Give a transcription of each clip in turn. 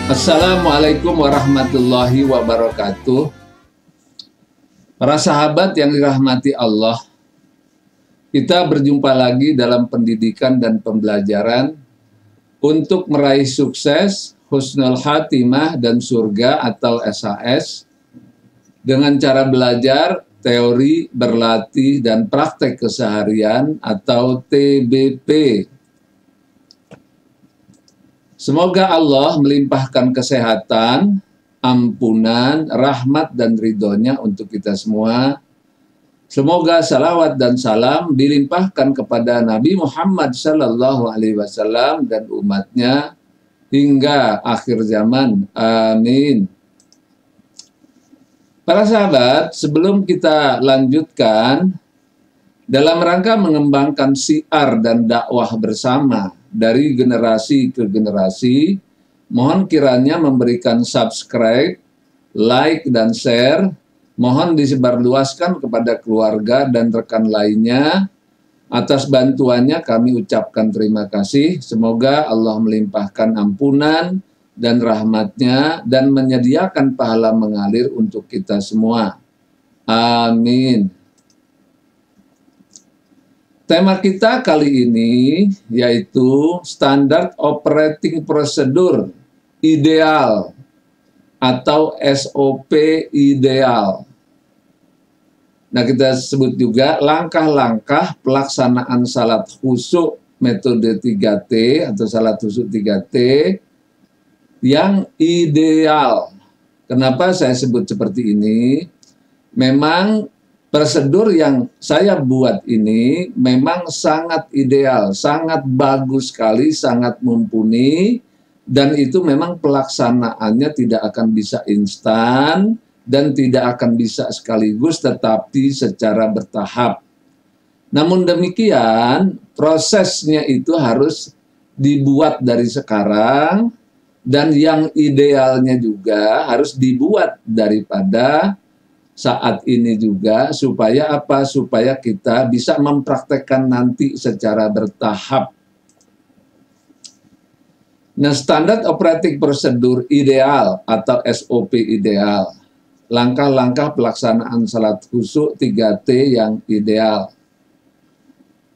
Assalamualaikum warahmatullahi wabarakatuh. Para sahabat yang dirahmati Allah, kita berjumpa lagi dalam pendidikan dan pembelajaran untuk meraih sukses, husnul khatimah, dan surga atau SAS dengan cara belajar, teori, berlatih, dan praktek keseharian atau TBP. Semoga Allah melimpahkan kesehatan, ampunan, rahmat, dan ridhonya untuk kita semua. Semoga salawat dan salam dilimpahkan kepada Nabi Muhammad SAW dan umatnya hingga akhir zaman. Amin. Para sahabat, sebelum kita lanjutkan, dalam rangka mengembangkan syiar dan dakwah bersama dari generasi ke generasi, mohon kiranya memberikan subscribe, like, dan share. Mohon disebarluaskan kepada keluarga dan rekan lainnya. Atas bantuannya kami ucapkan terima kasih. Semoga Allah melimpahkan ampunan dan rahmatnya dan menyediakan pahala mengalir untuk kita semua. Amin. Tema kita kali ini yaitu Standard Operating Procedure Ideal atau SOP ideal. Nah, kita sebut juga langkah-langkah pelaksanaan salat khusyuk metode 3T atau salat khusyuk 3T yang ideal. Kenapa saya sebut seperti ini? Memang prosedur yang saya buat ini memang sangat ideal, sangat bagus sekali, sangat mumpuni, dan itu memang pelaksanaannya tidak akan bisa instan dan tidak akan bisa sekaligus, tetapi secara bertahap. Namun demikian, prosesnya itu harus dibuat dari sekarang, dan yang idealnya juga harus dibuat daripada saat ini juga, supaya apa? Supaya kita bisa mempraktekkan nanti secara bertahap. Nah, Standard Operating Procedure Ideal atau SOP ideal, langkah-langkah pelaksanaan salat khusyuk 3T yang ideal.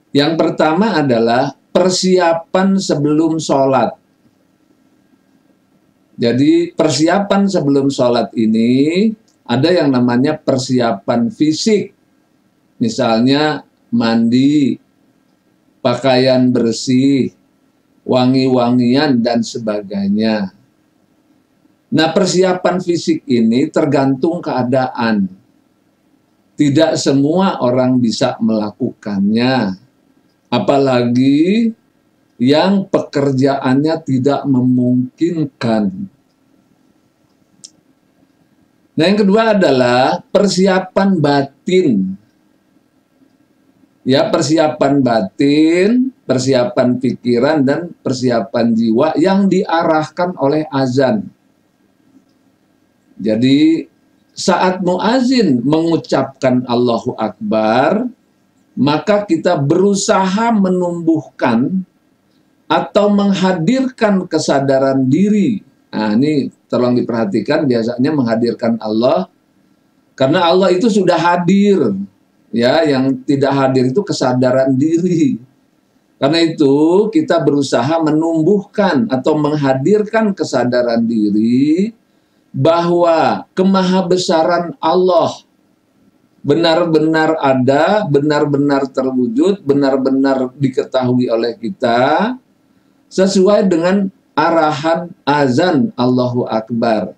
Yang pertama adalah persiapan sebelum sholat. Jadi persiapan sebelum sholat ini ada yang namanya persiapan fisik, misalnya mandi, pakaian bersih, wangi-wangian, dan sebagainya. Nah, persiapan fisik ini tergantung keadaan. Tidak semua orang bisa melakukannya, apalagi yang pekerjaannya tidak memungkinkan. Nah, yang kedua adalah persiapan batin. Ya, persiapan batin, persiapan pikiran, dan persiapan jiwa yang diarahkan oleh azan. Jadi, saat muazin mengucapkan Allahu Akbar, maka kita berusaha menumbuhkan atau menghadirkan kesadaran diri. Nah, ini tolong diperhatikan, biasanya menghadirkan Allah, karena Allah itu sudah hadir. Ya, yang tidak hadir itu kesadaran diri. Karena itu kita berusaha menumbuhkan atau menghadirkan kesadaran diri bahwa kemahabesaran Allah benar-benar ada, benar-benar terwujud, benar-benar diketahui oleh kita, sesuai dengan arahan azan Allahu Akbar.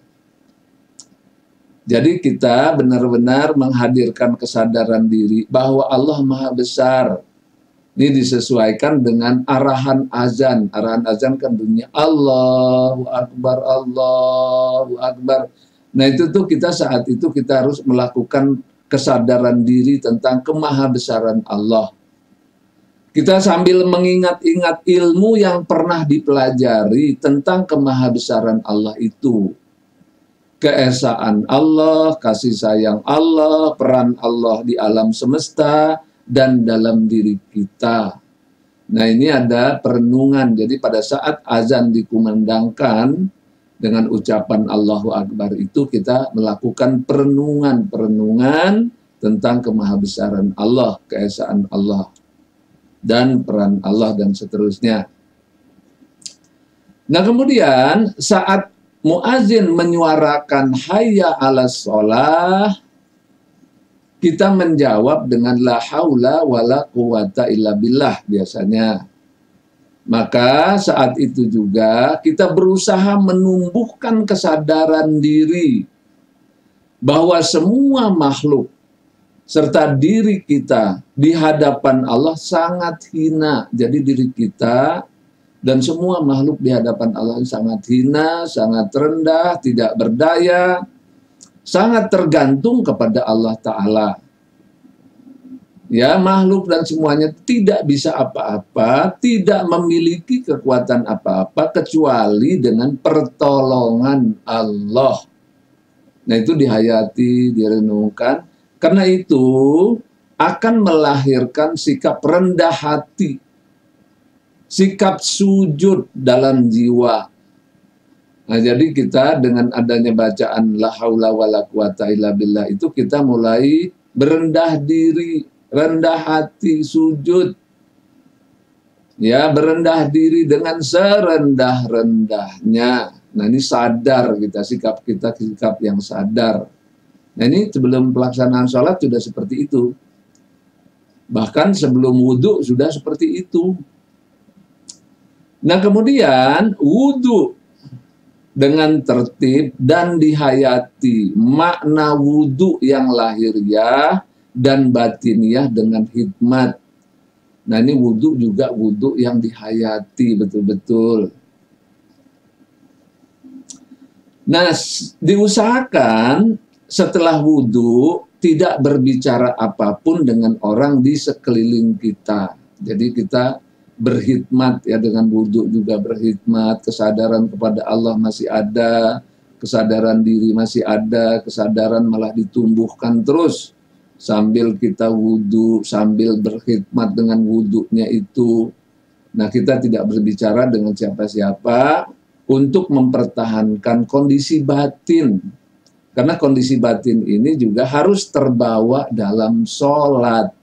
Jadi kita benar-benar menghadirkan kesadaran diri bahwa Allah Maha Besar. Ini disesuaikan dengan arahan azan. Arahan azan kan dunia Allahu Akbar, Allahu Akbar. Nah, itu tuh kita saat itu kita harus melakukan kesadaran diri tentang kemahabesaran Allah. Kita sambil mengingat-ingat ilmu yang pernah dipelajari tentang kemahabesaran Allah itu. Keesaan Allah, kasih sayang Allah, peran Allah di alam semesta, dan dalam diri kita. Nah, ini ada perenungan. Jadi pada saat azan dikumandangkan, Dengan ucapan Allahu Akbar itu kita melakukan perenungan tentang kemahabesaran Allah, keesaan Allah, dan peran Allah, dan seterusnya. Nah kemudian saat muazin menyuarakan hayya 'alas shalah, kita menjawab dengan la haula wala quwata illa billah biasanya. Maka saat itu juga kita berusaha menumbuhkan kesadaran diri bahwa semua makhluk serta diri kita di hadapan Allah sangat hina. Jadi diri kita dan semua makhluk di hadapan Allah sangat hina, sangat rendah, tidak berdaya, sangat tergantung kepada Allah Ta'ala. Ya, makhluk dan semuanya tidak bisa apa-apa, tidak memiliki kekuatan apa-apa kecuali dengan pertolongan Allah. Nah itu dihayati, direnungkan. Karena itu akan melahirkan sikap rendah hati, sikap sujud dalam jiwa. Nah jadi kita dengan adanya bacaan la haula wala quwata illa billah itu kita mulai berendah diri, rendah hati, sujud. Ya, berendah diri dengan serendah-rendahnya. Nah, ini sadar kita, sikap yang sadar. Nah, ini sebelum pelaksanaan sholat sudah seperti itu. Bahkan sebelum wudhu sudah seperti itu. Nah, kemudian wudhu dengan tertib dan dihayati makna wudhu yang lahiriah dan batiniah dengan hikmat. Nah ini wudhu juga wudhu yang dihayati betul-betul. Nah diusahakan setelah wudhu tidak berbicara apapun dengan orang di sekeliling kita. Jadi kita berkhidmat ya, dengan wudhu juga berkhidmat, kesadaran kepada Allah masih ada, kesadaran diri masih ada, kesadaran malah ditumbuhkan terus. Sambil kita wudhu, sambil berkhidmat dengan wudhunya itu. Nah kita tidak berbicara dengan siapa-siapa untuk mempertahankan kondisi batin. Karena kondisi batin ini juga harus terbawa dalam sholat.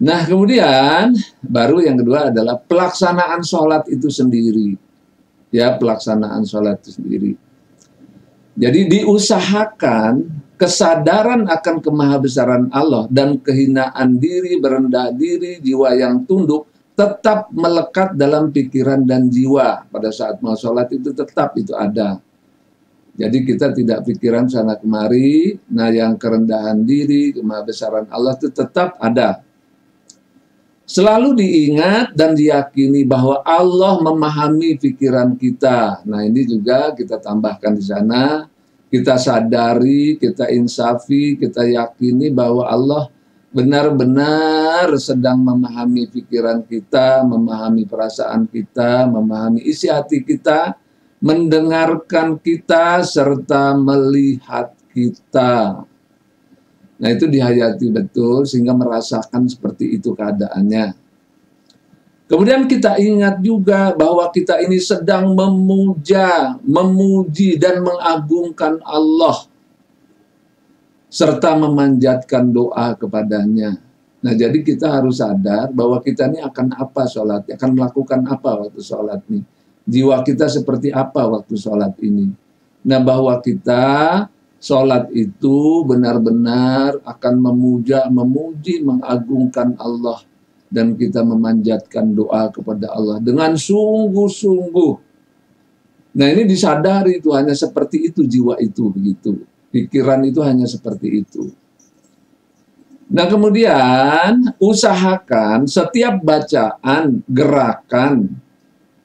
Nah kemudian baru yang kedua adalah pelaksanaan sholat itu sendiri. Ya, pelaksanaan sholat itu sendiri. Jadi diusahakan kesadaran akan kemahabesaran Allah dan kehinaan diri, berendah diri, jiwa yang tunduk tetap melekat dalam pikiran dan jiwa. Pada saat mau sholat itu tetap itu ada. Jadi kita tidak pikiran sana kemari. Nah yang kerendahan diri, kemahabesaran Allah itu tetap ada. Selalu diingat dan diyakini bahwa Allah memahami pikiran kita. Nah ini juga kita tambahkan di sana. Kita sadari, kita insafi, kita yakini bahwa Allah benar-benar sedang memahami pikiran kita, memahami perasaan kita, memahami isi hati kita, mendengarkan kita, serta melihat kita. Nah itu dihayati betul sehingga merasakan seperti itu keadaannya. Kemudian kita ingat juga bahwa kita ini sedang memuja, memuji dan mengagungkan Allah serta memanjatkan doa kepadanya. Nah jadi kita harus sadar bahwa kita ini akan apa sholatnya, akan melakukan apa waktu sholat ini. Jiwa kita seperti apa waktu sholat ini. Nah bahwa kita sholat itu benar-benar akan memuja, memuji, mengagungkan Allah. Dan kita memanjatkan doa kepada Allah dengan sungguh-sungguh. Nah ini disadari itu hanya seperti itu jiwa itu begitu. Pikiran itu hanya seperti itu. Nah kemudian usahakan setiap bacaan, gerakan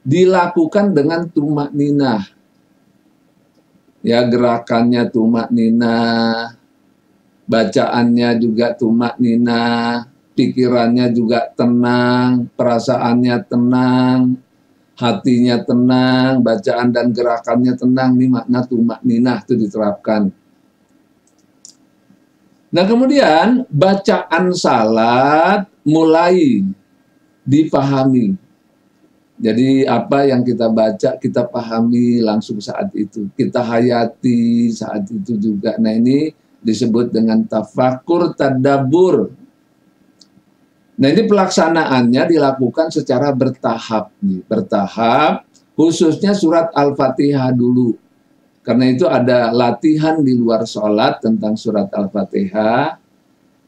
dilakukan dengan tumak ninah. Ya gerakannya tumak ninah, bacaannya juga tumak ninah. Pikirannya juga tenang, perasaannya tenang, hatinya tenang, bacaan dan gerakannya tenang. Ini makna tumak ninah itu diterapkan. Nah kemudian bacaan salat mulai dipahami. Jadi apa yang kita baca, kita pahami langsung saat itu. Kita hayati saat itu juga. Nah ini disebut dengan tafakur tadabbur. Nah ini pelaksanaannya dilakukan secara bertahap. Bertahap, khususnya surat Al-Fatihah dulu. Karena itu ada latihan di luar sholat tentang surat Al-Fatihah.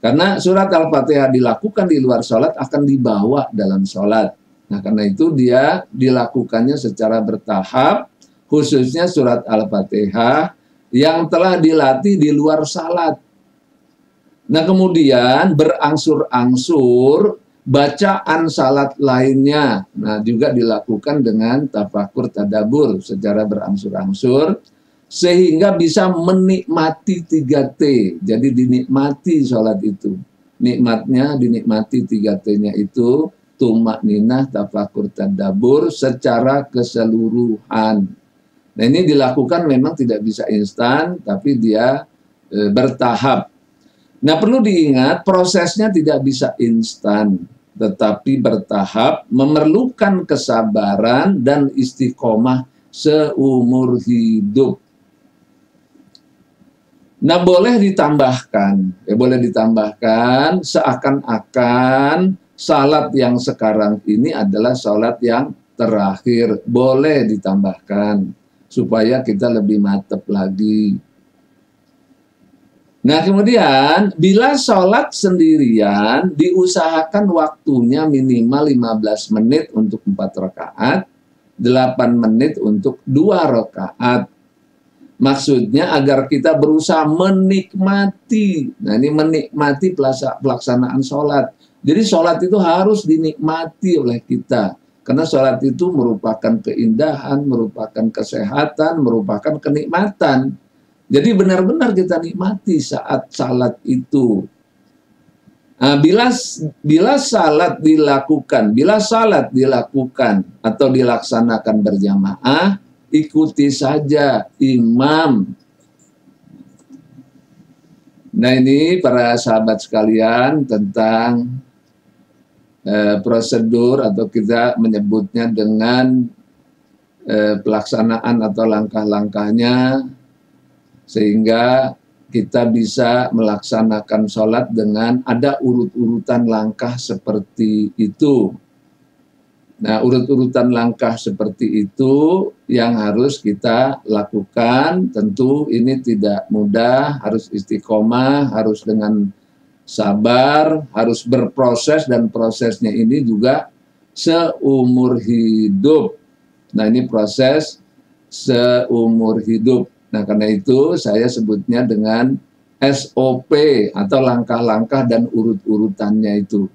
Karena surat Al-Fatihah dilakukan di luar sholat akan dibawa dalam sholat. Nah, karena itu dia dilakukannya secara bertahap, khususnya surat Al-Fatihah yang telah dilatih di luar salat. Nah, kemudian berangsur-angsur bacaan salat lainnya. Nah, juga dilakukan dengan tafakur tadabbur secara berangsur-angsur, sehingga bisa menikmati 3T. Jadi dinikmati sholat itu. Nikmatnya dinikmati 3T-nya itu, tumak ninah, tafakur tadabbur secara keseluruhan. Nah ini dilakukan memang tidak bisa instan, tapi dia bertahap. Nah perlu diingat prosesnya tidak bisa instan, tetapi bertahap, memerlukan kesabaran dan istiqomah seumur hidup. Nah boleh ditambahkan, seakan-akan salat yang sekarang ini adalah salat yang terakhir. Boleh ditambahkan supaya kita lebih mantap lagi. Nah kemudian bila salat sendirian diusahakan waktunya minimal 15 menit untuk 4 rakaat, 8 menit untuk 2 rakaat. Maksudnya agar kita berusaha menikmati. Nah ini menikmati pelaksanaan salat. Jadi sholat itu harus dinikmati oleh kita. Karena sholat itu merupakan keindahan, merupakan kesehatan, merupakan kenikmatan. Jadi benar-benar kita nikmati saat sholat itu. Nah, bila salat dilakukan atau dilaksanakan berjamaah, ikuti saja imam. Nah ini para sahabat sekalian tentang prosedur atau kita menyebutnya dengan pelaksanaan atau langkah-langkahnya sehingga kita bisa melaksanakan sholat dengan ada urut-urutan langkah seperti itu. Nah urut-urutan langkah seperti itu yang harus kita lakukan. Tentu ini tidak mudah, harus istiqomah, harus dengan sabar, harus berproses, dan prosesnya ini juga seumur hidup. Nah ini proses seumur hidup. Nah karena itu saya sebutnya dengan SOP atau langkah-langkah dan urut-urutannya itu.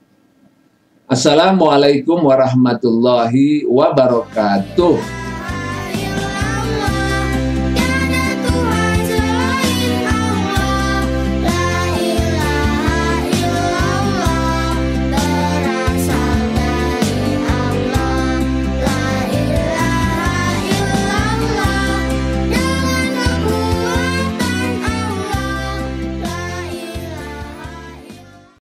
Assalamualaikum warahmatullahi wabarakatuh.